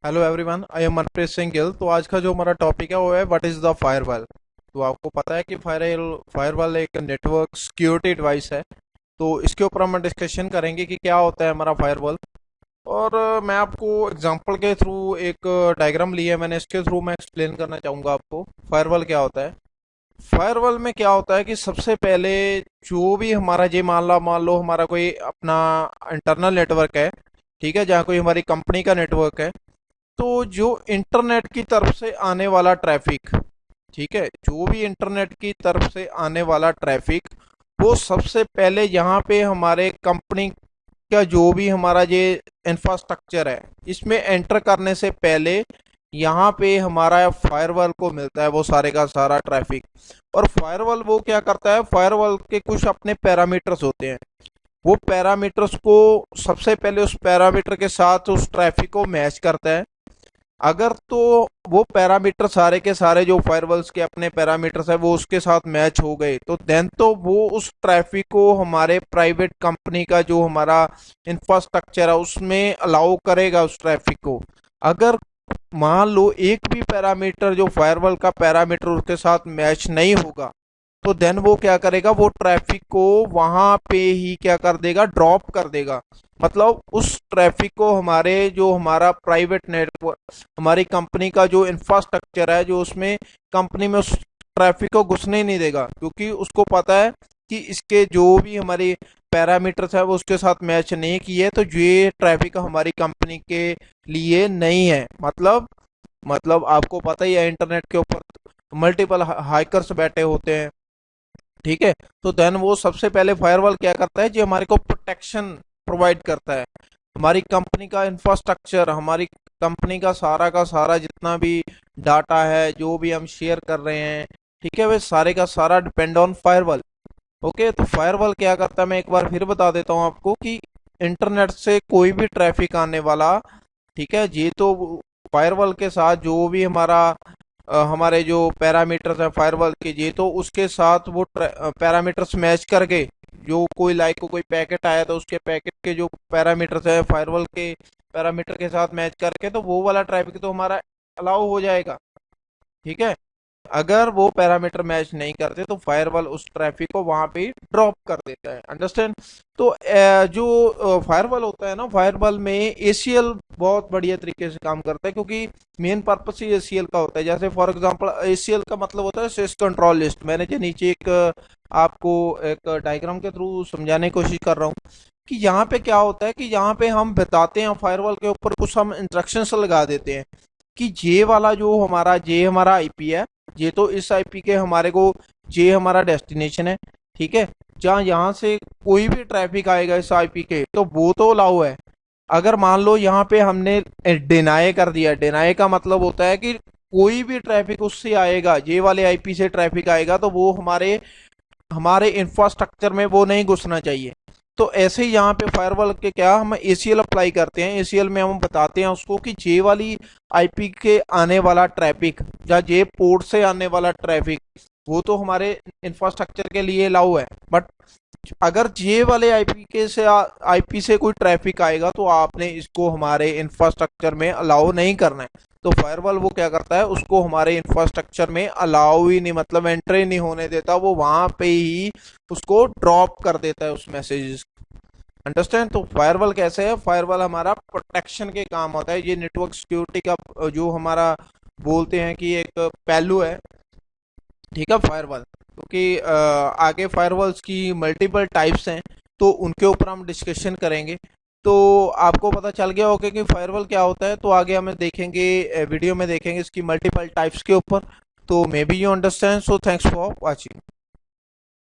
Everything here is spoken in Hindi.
Hello everyone, I am Manpreet Singh Gill. तो आज का जो हमारा टॉपिक है वो है व्हाट इज़ द फायरवॉल। तो आपको पता है कि फायरवॉल एक नेटवर्क सिक्योरिटी डिवाइस है। तो इसके ऊपर हम डिस्कशन करेंगे कि क्या होता है हमारा फायरवॉल। और मैं आपको एग्जांपल के थ्रू एक डायग्राम लिया है मैंने, इसके थ्रू मैं एक्सप्लेन करना चाहूँगा आपको फायरवॉल क्या होता है। फायरवॉल में क्या होता है कि सबसे पहले जो भी हमारा ये मान लो हमारा कोई अपना इंटरनल नेटवर्क है, ठीक है, जहाँ कोई हमारी कंपनी का नेटवर्क है। तो जो इंटरनेट की तरफ से आने वाला ट्रैफिक, ठीक है, जो भी इंटरनेट की तरफ से आने वाला ट्रैफिक, वो सबसे पहले यहाँ पे हमारे कंपनी का जो भी हमारा ये इंफ्रास्ट्रक्चर है इसमें एंटर करने से पहले यहाँ पे हमारा फायरवॉल को मिलता है वो सारे का सारा ट्रैफिक। और फायरवॉल वो क्या करता है, फायरवॉल के कुछ अपने पैरामीटर्स होते हैं। वो पैरामीटर्स को सबसे पहले उस पैरामीटर के साथ उस ट्रैफिक को मैच करता है। अगर तो वो पैरामीटर सारे के सारे जो फायरवॉल्स के अपने पैरामीटर्स है वो उसके साथ मैच हो गए तो देन तो वो उस ट्रैफिक को हमारे प्राइवेट कंपनी का जो हमारा इंफ्रास्ट्रक्चर है उसमें अलाउ करेगा उस ट्रैफिक को। अगर मान लो एक भी पैरामीटर जो फायरवॉल का पैरामीटर उसके साथ मैच नहीं होगा तो देन वो क्या करेगा, वो ट्रैफिक को वहां पे ही क्या कर देगा, ड्रॉप कर देगा। मतलब उस ट्रैफिक को हमारे जो हमारा प्राइवेट नेटवर्क, हमारी कंपनी का जो इंफ्रास्ट्रक्चर है, जो उसमें कंपनी में उस ट्रैफिक को घुसने ही नहीं देगा, क्योंकि उसको पता है कि इसके जो भी हमारी पैरामीटर्स है वो उसके साथ मैच नहीं किए तो ये ट्रैफिक हमारी कंपनी के लिए नहीं है। मतलब आपको पता ही है इंटरनेट के ऊपर मल्टीपल हैकर्स बैठे होते हैं, ठीक है। तो देन वो सबसे पहले फायरवॉल क्या करता है, जो हमारे को प्रोटेक्शन प्रोवाइड करता है। हमारी कंपनी का इंफ्रास्ट्रक्चर, हमारी कंपनी का सारा जितना भी डाटा है जो भी हम शेयर कर रहे हैं, ठीक है, वे सारे का सारा डिपेंड ऑन फायरवॉल। ओके, तो फायरवॉल क्या करता है मैं एक बार फिर बता देता हूँ आपको कि इंटरनेट से कोई भी ट्रैफिक आने वाला, ठीक है, ये तो फायरवॉल के साथ जो भी हमारा हमारे जो पैरामीटर्स है फायरवॉल के, ये तो उसके साथ वो पैरामीटर्स मैच करके, जो कोई लाइक को कोई पैकेट आया तो उसके पैकेट के जो पैरामीटर्स है फायरवॉल के पैरामीटर के साथ मैच करके तो वो वाला ट्रैफिक तो हमारा अलाउ हो जाएगा, ठीक है। अगर वो पैरामीटर मैच नहीं करते तो फायरवॉल उस ट्रैफिक को वहां पे ड्रॉप कर देता है। अंडरस्टैंड। तो जो फायरवॉल होता है ना, फायरवॉल में एसीएल बहुत बढ़िया तरीके से काम करता है, क्योंकि मेन पर्पस ही एसीएल का होता है। जैसे फॉर एग्जांपल एसीएल का मतलब होता है सिस कंट्रोल लिस्ट। मैंने जो नीचे एक आपको एक डायग्राम के थ्रू समझाने की कोशिश कर रहा हूँ कि यहाँ पे क्या होता है कि यहाँ पे हम बताते हैं फायरवॉल के ऊपर कुछ हम इंस्ट्रक्शंस लगा देते हैं कि ये हमारा आईपी है, ये तो इस आईपी के हमारे को, ये हमारा डेस्टिनेशन है, ठीक है। जहाँ यहाँ से कोई भी ट्रैफिक आएगा इस आईपी के तो वो तो अलाउ है। अगर मान लो यहाँ पे हमने डिनाई कर दिया, डिनाई का मतलब होता है कि कोई भी ट्रैफिक उससे आएगा, ये वाले आईपी से ट्रैफिक आएगा तो वो हमारे हमारे इंफ्रास्ट्रक्चर में वो नहीं घुसना चाहिए। तो ऐसे ही यहाँ पे फायरवॉल के क्या हम एसीएल अप्लाई करते हैं, एसीएल में हम बताते हैं उसको कि जे वाली आईपी के आने वाला ट्रैफिक या जे पोर्ट से आने वाला ट्रैफिक वो तो हमारे इंफ्रास्ट्रक्चर के लिए अलाउ है, बट अगर जे वाले आईपी से कोई ट्रैफिक आएगा तो आपने इसको हमारे इंफ्रास्ट्रक्चर में अलाउ नहीं करना है। तो फायरवॉल वो क्या करता है, उसको हमारे इंफ्रास्ट्रक्चर में अलाउ ही नहीं, मतलब एंट्री नहीं होने देता, वो वहां पे ही उसको ड्रॉप कर देता है उस मैसेजेस। अंडरस्टैंड। तो फायरवॉल कैसे है, फायरवॉल हमारा प्रोटेक्शन के काम होता है। ये नेटवर्क सिक्योरिटी का जो हमारा बोलते हैं कि एक पहलू है, ठीक है, फायरवॉल। क्योंकि आगे फायरवॉल्स की मल्टीपल टाइप्स हैं तो उनके ऊपर हम डिस्कशन करेंगे। तो आपको पता चल गया होगा कि फायरवॉल क्या होता है। तो आगे हमें देखेंगे, वीडियो में देखेंगे इसकी मल्टीपल टाइप्स के ऊपर। तो may be you understand, so thanks for watching.